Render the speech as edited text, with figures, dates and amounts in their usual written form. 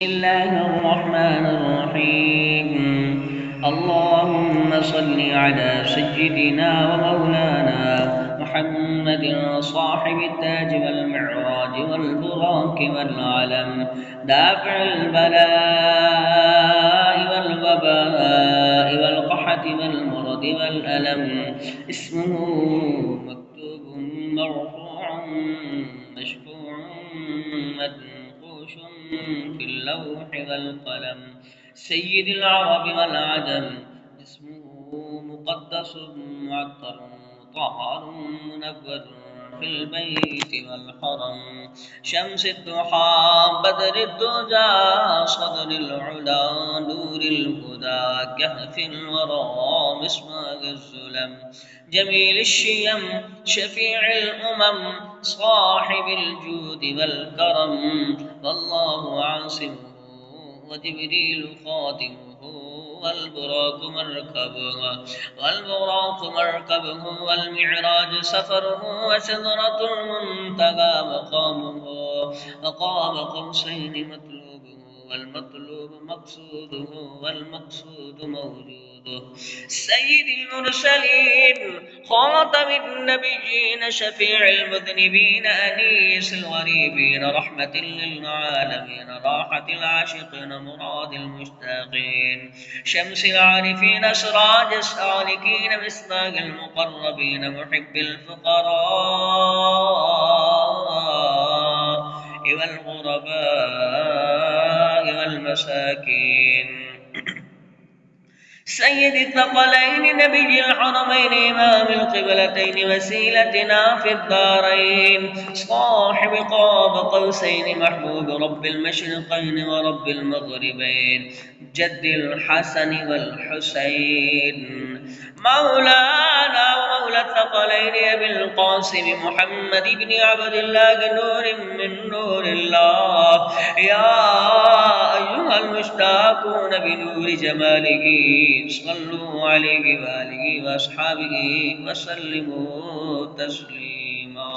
بسم الله الرحمن الرحيم. اللهم صل على سيدنا ومولانا محمد صاحب التاج والمعراج والبراق والعلم، دافع البلاء والوباء والقحط والمرض والألم. اسمه مكتوب مرفوع مشفوع منقوش في اللوح والقلم. سيد العرب والعجم، اسمه مقدس معطر مطهر منور في البيت والحرم. شمس الضحى بدر الدجى صدر العلا نور الهدى كهف الورى مصباح الظلم. جميل الشيم شفيع الأمم صاحب الجود والكرم. والله عاصمه وجبريل خادمه والبراق مركبه والمعراج سفره وسدرة المنتهى مقامه. وقاب قوسين مطلوبه والمطلوب مقصوده والمقصود موجوده. سيد المرسلين خاتم النبيين شفيع المذنبين أنيس الغريبين رحمة للعالمين راحة العاشقين مراد المشتاقين. شمس العارفين سراج السالكين مصباح المقربين محب الفقراء والغرباء والمساكين. سيد الثقلين نبي الحرمين إمام القبلتين وسيلتنا في الدارين. صاحب قاب قوسين محبوب رب المشرقين ورب المغربين. جد الحسن والحسين مولانا ومولى الثقلين أبي القاسم محمد بن عبد الله نور من نور الله. يا أيها المشتاقون بنور جماله صلوا عليه وآله وأصحابه وسلموا تسليما.